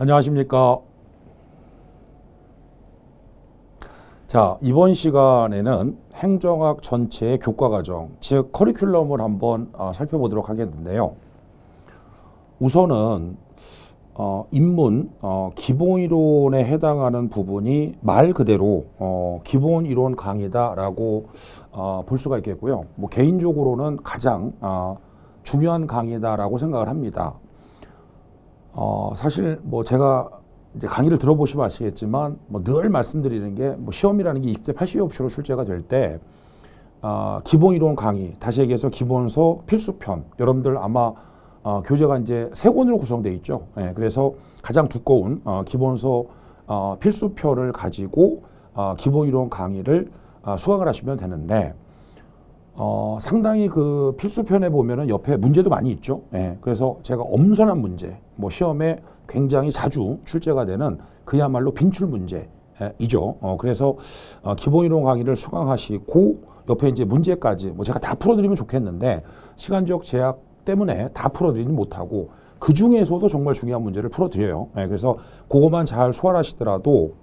안녕하십니까. 자, 이번 시간에는 행정학 전체의 교과과정, 즉 커리큘럼을 한번 살펴보도록 하겠는데요. 우선은 인문 기본이론에 해당하는 부분이 말 그대로 기본이론 강의다라고 볼 수가 있겠고요. 뭐 개인적으로는 가장 중요한 강의다라고 생각을 합니다. 사실 뭐 제가 이제 강의를 들어보시면 아시겠지만 뭐 늘 말씀드리는 게 뭐 시험이라는 게 20대 80여표로 출제가 될 때 기본이론 강의, 다시 얘기해서 기본서 필수편, 여러분들 아마 교재가 이제 3권으로 구성되어 있죠. 예, 그래서 가장 두꺼운 기본서 필수편을 가지고 기본이론 강의를 수강을 하시면 되는데 상당히 그 필수편에 보면은 옆에 문제도 많이 있죠. 예, 그래서 제가 엄선한 문제, 뭐 시험에 굉장히 자주 출제가 되는 그야말로 빈출 문제이죠. 그래서 기본이론 강의를 수강하시고 옆에 이제 문제까지 뭐 제가 다 풀어드리면 좋겠는데 시간적 제약 때문에 다 풀어드리지 못하고 그 중에서도 정말 중요한 문제를 풀어드려요. 예, 그래서 그것만 잘 소화하시더라도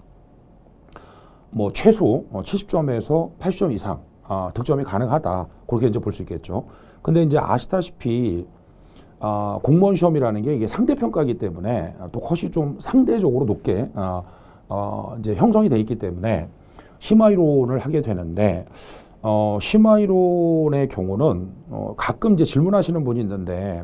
뭐 최소 70점에서 80점 이상 득점이 가능하다. 그렇게 이제 볼 수 있겠죠. 근데 이제 아시다시피 공무원 시험이라는 게 이게 상대평가이기 때문에 또 컷이 좀 상대적으로 높게 이제 형성이 돼 있기 때문에 심화이론을 하게 되는데 심화이론의 경우는 가끔 이제 질문하시는 분이 있는데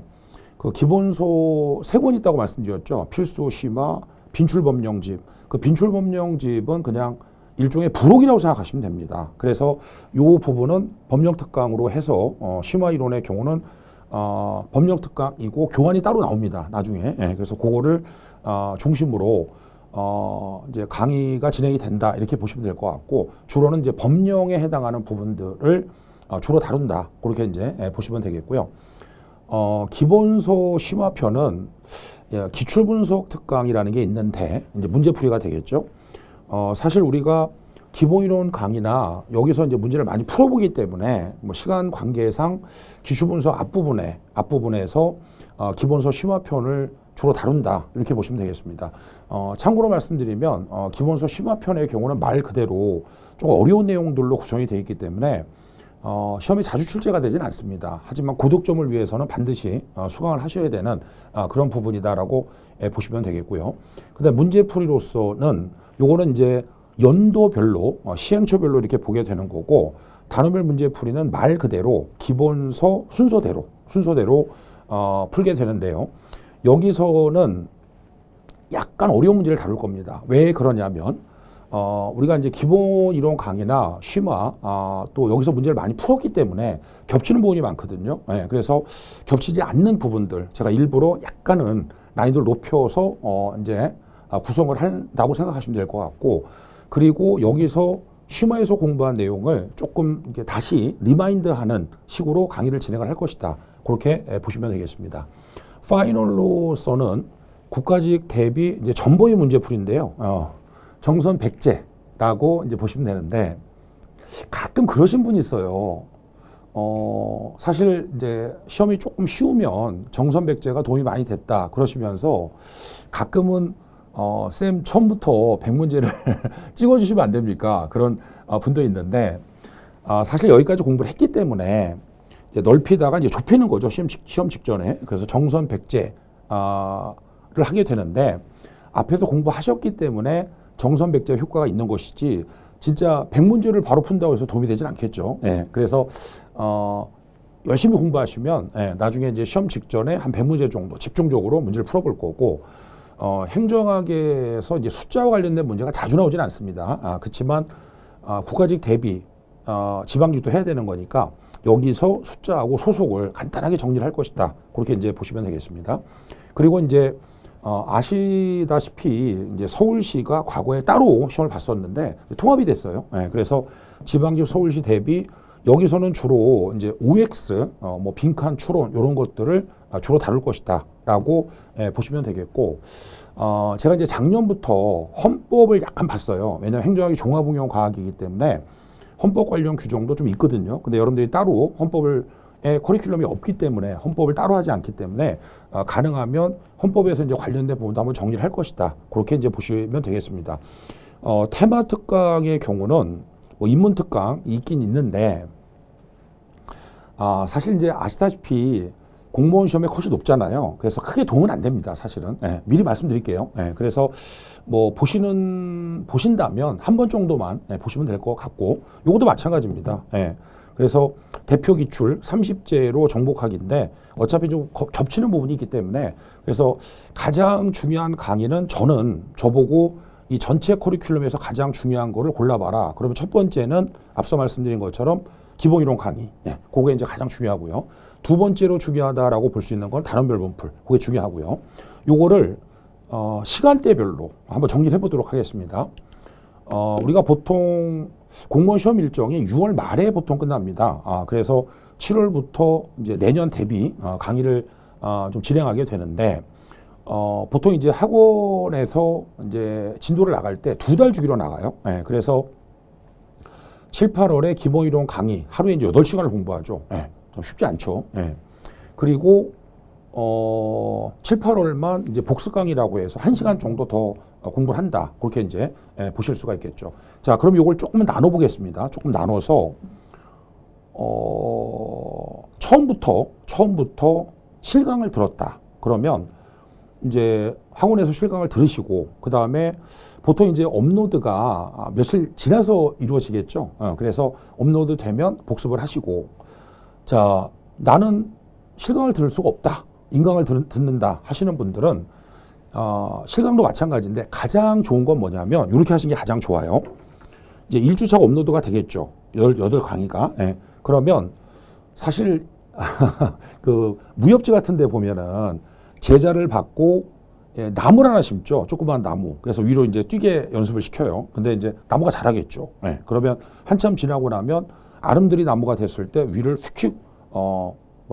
그 기본서 3권 있다고 말씀드렸죠. 필수, 심화, 빈출법령집. 그 빈출법령집은 그냥 일종의 부록이라고 생각하시면 됩니다. 그래서 이 부분은 법령특강으로 해서 심화이론의 경우는 법령특강이고 교환이 따로 나옵니다. 나중에. 예, 그래서 그거를 중심으로 이제 강의가 진행이 된다 이렇게 보시면 될 것 같고 주로는 이제 법령에 해당하는 부분들을 주로 다룬다 그렇게 이제 보시면 되겠고요. 기본서 심화편은 기출분석 특강이라는 게 있는데 이제 문제풀이가 되겠죠. 사실 우리가 기본이론 강의나 여기서 이제 문제를 많이 풀어보기 때문에 뭐 시간 관계상 기출분석 앞부분에서 기본서 심화편을 주로 다룬다 이렇게 보시면 되겠습니다. 참고로 말씀드리면 기본서 심화편의 경우는 말 그대로 조금 어려운 내용들로 구성이 되어 있기 때문에 시험에 자주 출제가 되지는 않습니다. 하지만 고득점을 위해서는 반드시 수강을 하셔야 되는 그런 부분이다라고 보시면 되겠고요. 그다음 문제풀이로서는 요거는 이제 연도별로 시행처별로 이렇게 보게 되는 거고 단원별 문제풀이는 말 그대로 기본서 순서대로 풀게 되는데요. 여기서는 약간 어려운 문제를 다룰 겁니다. 왜 그러냐면 우리가 이제 기본 이론 강의나 심화 또 여기서 문제를 많이 풀었기 때문에 겹치는 부분이 많거든요. 네, 그래서 겹치지 않는 부분들 제가 일부러 약간은 난이도를 높여서 이제 구성을 한다고 생각하시면 될 것 같고 그리고 여기서 심화에서 공부한 내용을 조금 이렇게 다시 리마인드하는 식으로 강의를 진행을 할 것이다. 그렇게 보시면 되겠습니다. 파이널로서는 국가직 대비 이제 전범위 문제풀이인데요. 정선 백제라고 이제 보시면 되는데 가끔 그러신 분이 있어요. 사실 이제 시험이 조금 쉬우면 정선 백제가 도움이 많이 됐다 그러시면서 가끔은 쌤 처음부터 100문제를 찍어주시면 안 됩니까? 그런 분도 있는데 사실 여기까지 공부를 했기 때문에 이제 넓히다가 이제 좁히는 거죠. 시험 직전에. 그래서 정선 백제를 하게 되는데 앞에서 공부하셨기 때문에 정선 백제 효과가 있는 것이지 진짜 100문제를 바로 푼다고 해서 도움이 되진 않겠죠. 예, 그래서 열심히 공부하시면 나중에 이제 시험 직전에 한 100문제 정도 집중적으로 문제를 풀어볼 거고 행정학에서 이제 숫자와 관련된 문제가 자주 나오지는 않습니다. 그렇지만 국가직 대비 지방직도 해야 되는 거니까 여기서 숫자하고 소속을 간단하게 정리를 할 것이다. 그렇게 이제 보시면 되겠습니다. 그리고 이제 아시다시피 이제 서울시가 과거에 따로 시험을 봤었는데 통합이 됐어요. 네, 그래서 지방직 서울시 대비 여기서는 주로 이제 OX, 뭐 빈칸 추론 이런 것들을 주로 다룰 것이다라고 보시면 되겠고, 제가 이제 작년부터 헌법을 약간 봤어요. 왜냐하면 행정학이 종합응용 과학이기 때문에 헌법 관련 규정도 좀 있거든요. 근데 여러분들이 따로 헌법을 커리큘럼이 없기 때문에 헌법을 따로 하지 않기 때문에 가능하면 헌법에서 이제 관련된 부분도 한번 정리를 할 것이다. 그렇게 이제 보시면 되겠습니다. 테마 특강의 경우는 뭐 인문 특강이 있긴 있는데 사실 이제 아시다시피 공무원 시험의 컷이 높잖아요. 그래서 크게 도움은 안 됩니다. 사실은. 미리 말씀드릴게요. 그래서 뭐 보신다면 한 번 정도만 보시면 될 것 같고 요것도 마찬가지입니다. 그래서 대표 기출 30제로 정복하기인데 어차피 좀 겹치는 부분이 있기 때문에 그래서 가장 중요한 강의는 저보고 이 전체 커리큘럼에서 가장 중요한 거를 골라봐라. 그러면 첫 번째는 앞서 말씀드린 것처럼 기본이론 강의. 그게 이제 가장 중요하고요. 두 번째로 중요하다라고 볼 수 있는 건 단원별 분풀. 그게 중요하고요. 요거를 시간대별로 한번 정리를 해보도록 하겠습니다. 우리가 보통 공무원 시험 일정이 6월 말에 보통 끝납니다. 그래서 7월부터 이제 내년 대비 강의를 좀 진행하게 되는데 보통 이제 학원에서 이제 진도를 나갈 때 2달 주기로 나가요. 그래서 7, 8월에 기본이론 강의 하루에 이제 8시간을 공부하죠. 좀 쉽지 않죠. 그리고 7, 8월만 이제 복습 강의라고 해서 1시간 정도 더 공부를 한다. 그렇게 이제 보실 수가 있겠죠. 자, 그럼 이걸 조금 나눠 보겠습니다. 조금 나눠서 처음부터 실강을 들었다. 그러면 이제 학원에서 실강을 들으시고 그 다음에 보통 이제 업로드가 며칠 지나서 이루어지겠죠. 그래서 업로드 되면 복습을 하시고 자, 나는 실강을 들을 수가 없다. 인강을 듣는다 하시는 분들은 실강도 마찬가지인데 가장 좋은 건 뭐냐면 이렇게 하시는 게 가장 좋아요. 이제 1주차 업로드가 되겠죠. 18강의가. 그러면 사실 그 무협지 같은 데 보면은 제자를 받고 나무를 하나 심죠. 조그만 나무. 그래서 위로 이제 뛰게 연습을 시켜요. 근데 이제 나무가 자라겠죠. 그러면 한참 지나고 나면 아름드리 나무가 됐을 때 위를 휙휙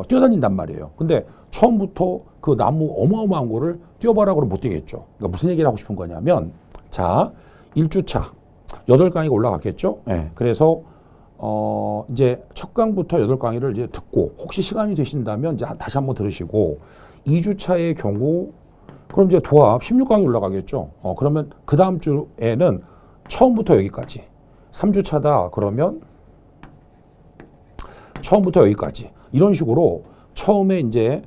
뛰어다닌단 말이에요. 근데 처음부터 그 나무 어마어마한 거를 뛰어봐라 그러면 못 뛰겠죠. 그러니까 무슨 얘기를 하고 싶은 거냐면 자, 1주차 8강의가 올라갔겠죠. 그래서 이제 첫 강부터 8강의를 이제 듣고 혹시 시간이 되신다면 이제 다시 한번 들으시고 2주차의 경우 그럼 이제 도합 16강이 올라가겠죠. 그러면 그 다음 주에는 처음부터 여기까지 3주차다 그러면 처음부터 여기까지 이런 식으로 처음에 이제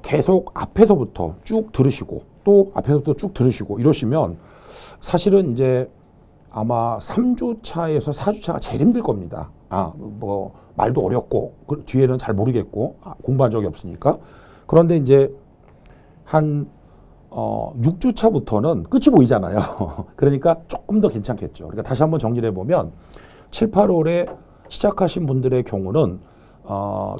계속 앞에서부터 쭉 들으시고 또 앞에서부터 쭉 들으시고 이러시면 사실은 이제 아마 3주차에서 4주차가 제일 힘들 겁니다. 뭐 말도 어렵고 그 뒤에는 잘 모르겠고 공부한 적이 없으니까. 그런데 이제 한 6주차부터는 끝이 보이잖아요. 그러니까 조금 더 괜찮겠죠. 그러니까 다시 한번 정리를 해보면 7, 8월에 시작하신 분들의 경우는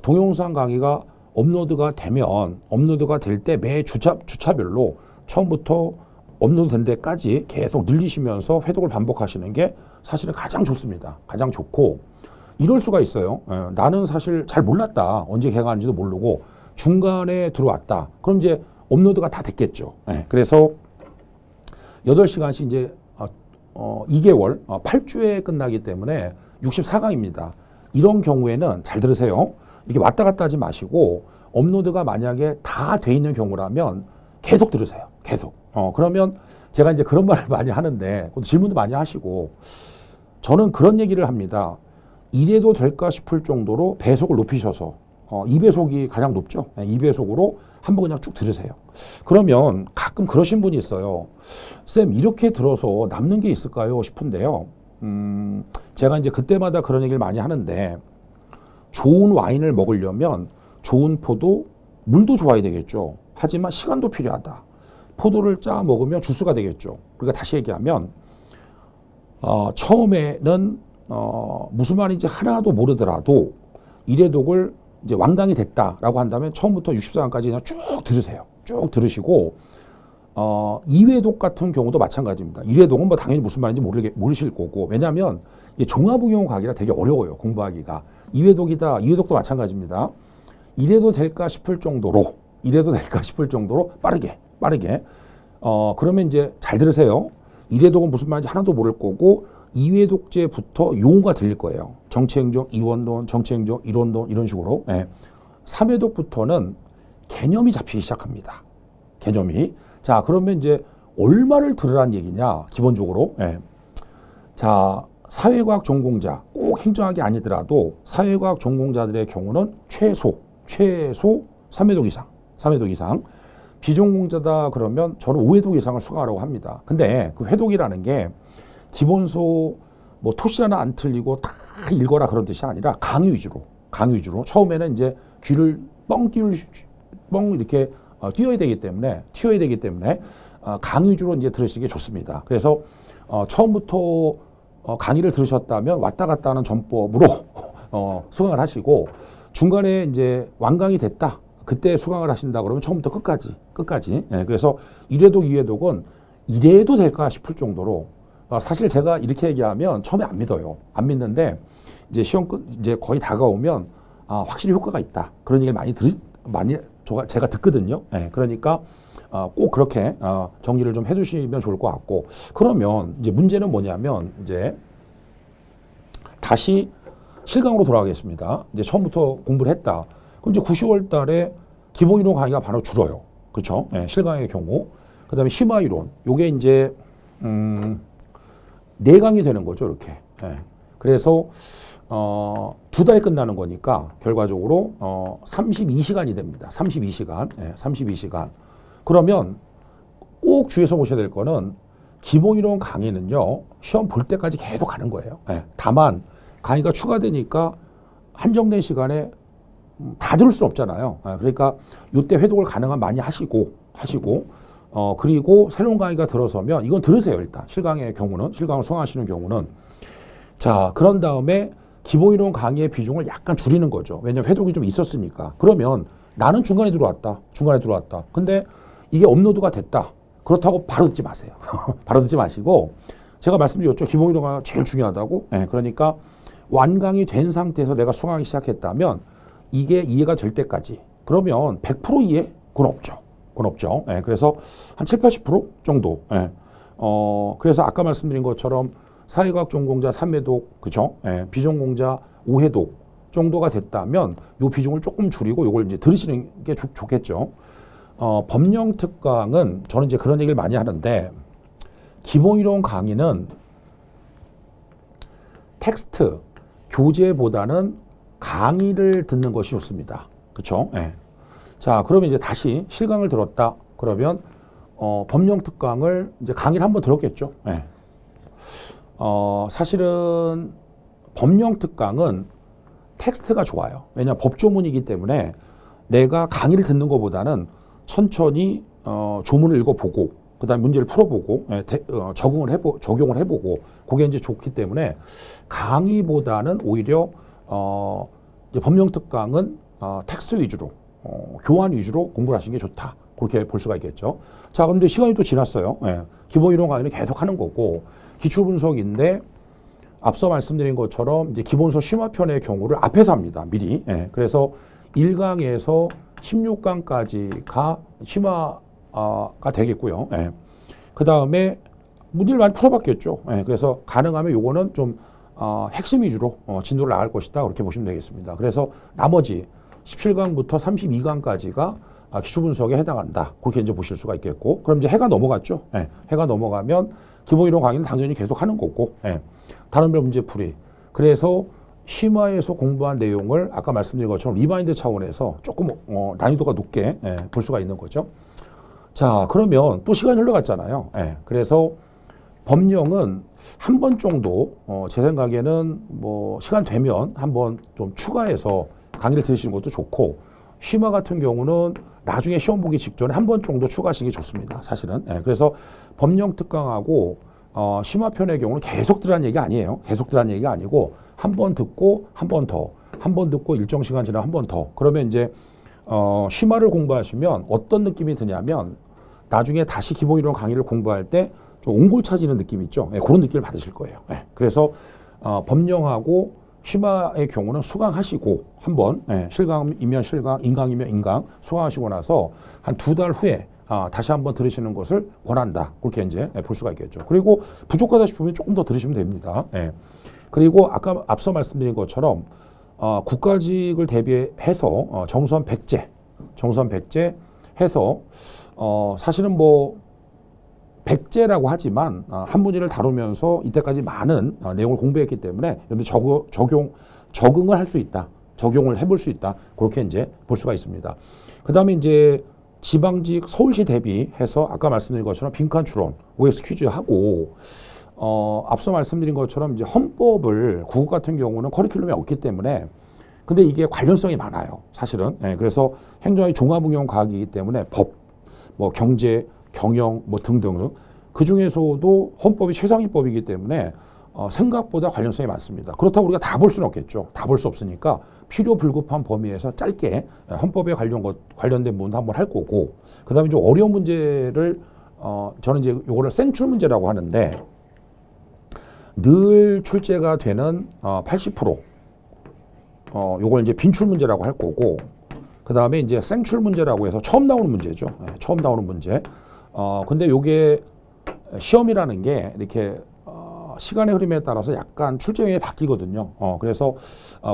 동영상 강의가 업로드가 될 때 매 주차별로 처음부터 업로드 된 데까지 계속 늘리시면서 회독을 반복하시는 게 사실은 가장 좋습니다. 가장 좋고 이럴 수가 있어요. 나는 사실 잘 몰랐다. 언제 개강하는지도 모르고 중간에 들어왔다. 그럼 이제 업로드가 다 됐겠죠. 그래서 8시간씩 이제 2개월, 8주에 끝나기 때문에 64강입니다. 이런 경우에는 잘 들으세요. 이렇게 왔다 갔다 하지 마시고 업로드가 만약에 다 돼 있는 경우라면 계속 들으세요. 계속. 그러면 제가 이제 그런 말을 많이 하는데 질문도 많이 하시고 저는 그런 얘기를 합니다. 이래도 될까 싶을 정도로 배속을 높이셔서 2배속이 가장 높죠. 2배속으로 한번 그냥 쭉 들으세요. 그러면 가끔 그러신 분이 있어요. 쌤 이렇게 들어서 남는 게 있을까요? 싶은데요. 제가 이제 그때마다 그런 얘기를 많이 하는데 좋은 와인을 먹으려면 좋은 포도, 물도 좋아야 되겠죠. 하지만 시간도 필요하다. 포도를 짜 먹으면 주스가 되겠죠. 그러니까 다시 얘기하면 처음에는 무슨 말인지 하나도 모르더라도 일회독을 이제 왕당이 됐다라고 한다면 처음부터 64강까지 그냥 쭉 들으세요. 쭉 들으시고 2회독 같은 경우도 마찬가지입니다. 1회독은 뭐 당연히 무슨 말인지 모르실 거고 왜냐하면 종합응용 강의라 되게 어려워요. 공부하기가. 2회독이다. 2회독도 마찬가지입니다. 이래도 될까 싶을 정도로 빠르게 그러면 이제 잘 들으세요. 1회독은 무슨 말인지 하나도 모를 거고 이회독제부터 용어가 들릴 거예요. 정치행정, 이원론, 정치행정, 이론론 이런 식으로. 예. 3회독부터는 개념이 잡히기 시작합니다. 개념이. 자, 그러면 이제 얼마를 들으란 얘기냐, 기본적으로. 예. 자, 사회과학 전공자, 꼭 행정학이 아니더라도 사회과학 전공자들의 경우는 최소 3회독 이상, 3회독 이상. 비전공자다 그러면 저는 5회독 이상을 수강하라고 합니다. 근데 그 회독이라는 게 기본소 뭐 토시라나 안 틀리고 다 읽어라 그런 뜻이 아니라 강의 위주로. 처음에는 이제 귀를 뻥 이렇게 띄워야 되기 때문에 강의 위주로 이제 들으시는 게 좋습니다. 그래서 처음부터 강의를 들으셨다면 왔다 갔다 하는 전법으로 수강을 하시고 중간에 이제 완강이 됐다. 그때 수강을 하신다 그러면 처음부터 끝까지. 예, 그래서 1회독, 2회독은 이래도 될까 싶을 정도로 사실 제가 이렇게 얘기하면 처음에 안 믿어요. 안 믿는데 이제 시험 이제 거의 다가오면 확실히 효과가 있다. 그런 얘기를 많이 제가 듣거든요. 예, 그러니까 꼭 그렇게 정리를 좀 해주시면 좋을 것 같고 그러면 이제 문제는 뭐냐면 이제 다시 실강으로 돌아가겠습니다. 이제 처음부터 공부를 했다. 그럼 이제 9, 10월 달에 기본이론 강의가 바로 줄어요. 그렇죠? 예, 실강의 경우. 그다음에 심화이론. 요게 이제 4강이 되는 거죠. 이렇게. 예. 그래서 2달에 끝나는 거니까 결과적으로 32시간이 됩니다. 32시간. 예, 32시간. 그러면 꼭 주의해서 보셔야 될 거는 기본이론 강의는요. 시험 볼 때까지 계속 가는 거예요. 예. 다만 강의가 추가되니까 한정된 시간에 다 들을 수 없잖아요. 그러니까 이때 회독을 가능한 많이 하시고 그리고 새로운 강의가 들어서면 이건 들으세요. 일단 실강의 경우는 실강을 수강하시는 경우는 자 그런 다음에 기본이론 강의의 비중을 약간 줄이는 거죠. 왜냐하면 회독이 좀 있었으니까. 그러면 나는 중간에 들어왔다. 근데 이게 업로드가 됐다. 그렇다고 바로 듣지 마세요. 바로 듣지 마시고 제가 말씀드렸죠. 기본이론 강의가 제일 중요하다고. 네, 그러니까 완강이 된 상태에서 내가 수강하기 시작했다면 이게 이해가 될 때까지 그러면 100% 이해? 그건 없죠. 예, 그래서 한 7, 80% 정도. 예. 그래서 아까 말씀드린 것처럼 사회과학 전공자 3회독, 그죠? 예, 비전공자 5회독 정도가 됐다면 요 비중을 조금 줄이고 요걸 이제 들으시는 게 좋겠죠. 법령 특강은 저는 이제 그런 얘기를 많이 하는데 기본이론 강의는 텍스트, 교재보다는 강의를 듣는 것이 좋습니다. 그렇죠? 예. 자, 그러면 이제 다시 실강을 들었다. 그러면 법령 특강을 이제 강의를 한번 들었겠죠. 예. 사실은 법령 특강은 텍스트가 좋아요. 왜냐하면 법조문이기 때문에 내가 강의를 듣는 것보다는 천천히 조문을 읽어보고 그다음에 문제를 풀어보고 적용을 해보고 그게 이제 좋기 때문에 강의보다는 오히려 이제 법령 특강은 텍스트 위주로 교환 위주로 공부를 하시는 게 좋다. 그렇게 볼 수가 있겠죠. 자, 그런데 시간이 또 지났어요. 예. 기본이론 강의는 계속 하는 거고 기출 분석인데 앞서 말씀드린 것처럼 이제 기본서 심화편의 경우를 앞에서 합니다. 미리. 예. 그래서 1강에서 16강까지가 심화가 되겠고요. 예. 그 다음에 문제를 많이 풀어봤겠죠. 예. 그래서 가능하면 요거는 좀 핵심 위주로 진도를 나갈 것이다. 그렇게 보시면 되겠습니다. 그래서 나머지 17강부터 32강까지가 기출 분석에 해당한다. 그렇게 이제 보실 수가 있겠고. 그럼 이제 해가 넘어갔죠. 예. 해가 넘어가면 기본이론 강의는 당연히 계속 하는 거고. 예. 다른별 문제풀이. 그래서 심화에서 공부한 내용을 아까 말씀드린 것처럼 리마인드 차원에서 조금 난이도가 높게 볼 수가 있는 거죠. 자, 그러면 또 시간이 흘러갔잖아요. 예. 그래서 법령은 한 번 정도 제 생각에는 뭐 시간 되면 한번 좀 추가해서 강의를 들으시는 것도 좋고 심화 같은 경우는 나중에 시험 보기 직전에 한 번 정도 추가하시는 게 좋습니다. 사실은. 예. 그래서 법령 특강하고 심화편의 경우는 계속 들으라는 얘기 아니에요. 계속 들으라는 얘기가 아니고 한 번 듣고 한 번 더, 한 번 듣고 일정 시간 지나면 한 번 더. 그러면 이제 심화를 공부하시면 어떤 느낌이 드냐면 나중에 다시 기본이론 강의를 공부할 때 좀 옹골 차지는 느낌 있죠. 예, 그런 느낌을 받으실 거예요. 예. 그래서 법령하고 심화의 경우는 수강하시고 한번 실강이면 실강, 인강이면 인강 수강하시고 나서 한 2달 후에 다시 한번 들으시는 것을 권한다. 그렇게 이제 볼 수가 있겠죠. 그리고 부족하다 싶으면 조금 더 들으시면 됩니다. 예. 그리고 아까 앞서 말씀드린 것처럼 국가직을 대비해서 정수한 백제 해서 사실은 뭐 백제라고 하지만 한 문제를 다루면서 이때까지 많은 내용을 공부했기 때문에 여러분들 적응을 할 수 있다. 적용을 해볼 수 있다. 그렇게 이제 볼 수가 있습니다. 그 다음에 이제 지방직 서울시 대비해서 아까 말씀드린 것처럼 빈칸 추론, OX 퀴즈 하고 앞서 말씀드린 것처럼 이제 헌법을 국어 같은 경우는 커리큘럼이 없기 때문에 근데 이게 관련성이 많아요. 사실은. 예, 그래서 행정의 종합응용과학이기 때문에 법, 뭐 경제, 경영 뭐 등등 그 중에서도 헌법이 최상위법이기 때문에 생각보다 관련성이 많습니다. 그렇다고 우리가 다 볼 수는 없겠죠. 다 볼 수 없으니까 필요 불급한 범위에서 짧게 헌법에 관련된 부분도 한번 할 거고 그다음에 좀 어려운 문제를 저는 이제 요거를 생출 문제라고 하는데 늘 출제가 되는 80% 요걸 이제 빈출 문제라고 할 거고 그다음에 이제 생출 문제라고 해서 처음 나오는 문제죠. 처음 나오는 문제. 근데 요게 시험이라는 게 이렇게 시간의 흐름에 따라서 약간 출제형이 바뀌거든요. 그래서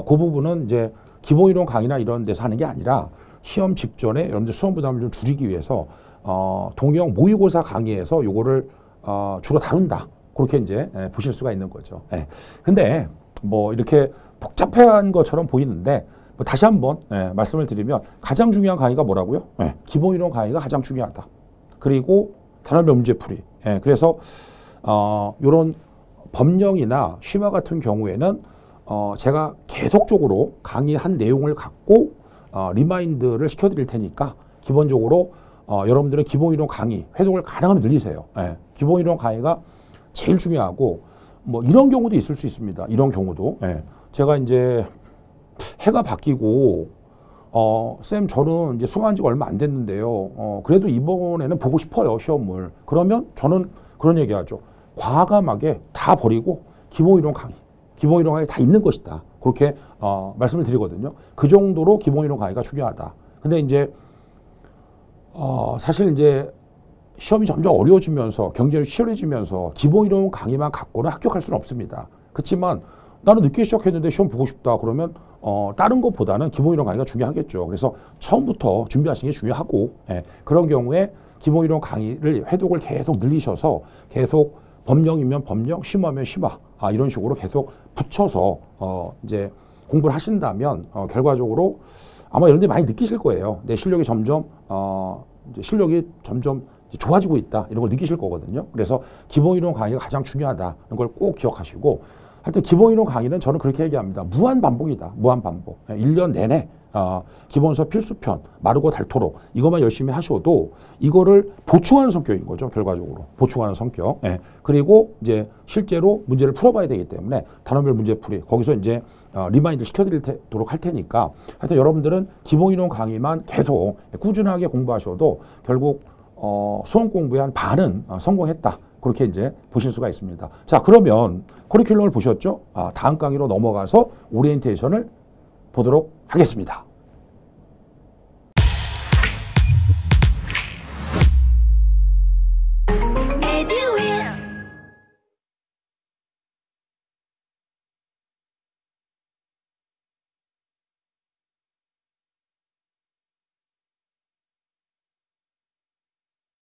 그 부분은 이제 기본이론 강의나 이런 데서 하는 게 아니라 시험 직전에 여러분들 수험 부담을 좀 줄이기 위해서 동형 모의고사 강의에서 요거를 주로 다룬다. 그렇게 이제 보실 수가 있는 거죠. 근데 뭐 이렇게 복잡한 것처럼 보이는데 뭐 다시 한번 말씀을 드리면 가장 중요한 강의가 뭐라고요? 기본이론 강의가 가장 중요하다. 그리고 단원별 문제풀이. 그래서 요런 법령이나 심화 같은 경우에는 제가 계속적으로 강의한 내용을 갖고 리마인드를 시켜드릴 테니까 기본적으로 여러분들은 기본이론 강의 회독을 가능하면 늘리세요. 기본이론 강의가 제일 중요하고 뭐 이런 경우도 있을 수 있습니다. 이런 경우도 제가 이제 해가 바뀌고 쌤 저는 이제 수강한 지가 얼마 안 됐는데요. 그래도 이번에는 보고 싶어요 시험을. 그러면 저는 그런 얘기하죠. 과감하게 다 버리고 기본이론 강의 다 있는 것이다. 그렇게 말씀을 드리거든요. 그 정도로 기본이론 강의가 중요하다. 근데 이제 사실 이제 시험이 점점 어려워지면서 경쟁이 치열해지면서 기본이론 강의만 갖고는 합격할 수는 없습니다. 그렇지만 나는 늦게 시작했는데 시험 보고 싶다 그러면 다른 것보다는 기본이론 강의가 중요하겠죠. 그래서 처음부터 준비하시는 게 중요하고 그런 경우에 기본이론 강의를 회독을 계속 늘리셔서 계속 법령이면 법령, 심화면 심화 이런 식으로 계속 붙여서 이제 공부를 하신다면 결과적으로 아마 여러분들이 많이 느끼실 거예요. 내 실력이 점점 좋아지고 있다 이런 걸 느끼실 거거든요. 그래서 기본이론 강의가 가장 중요하다는 걸 꼭 기억하시고 하여튼 기본이론 강의는 저는 그렇게 얘기합니다. 무한반복이다. 무한반복. 1년 내내 기본서 필수편 마르고 닳도록 이것만 열심히 하셔도 이거를 보충하는 성격인 거죠. 결과적으로 보충하는 성격. 그리고 이제 실제로 문제를 풀어봐야 되기 때문에 단원별 문제풀이 거기서 이제 리마인드 시켜드리도록 할 테니까 하여튼 여러분들은 기본이론 강의만 계속 꾸준하게 공부하셔도 결국 수험 공부의 한 반은 성공했다. 그렇게 이제 보실 수가 있습니다. 자, 그러면 커리큘럼을 보셨죠? 다음 강의로 넘어가서 오리엔테이션을 보도록 하겠습니다.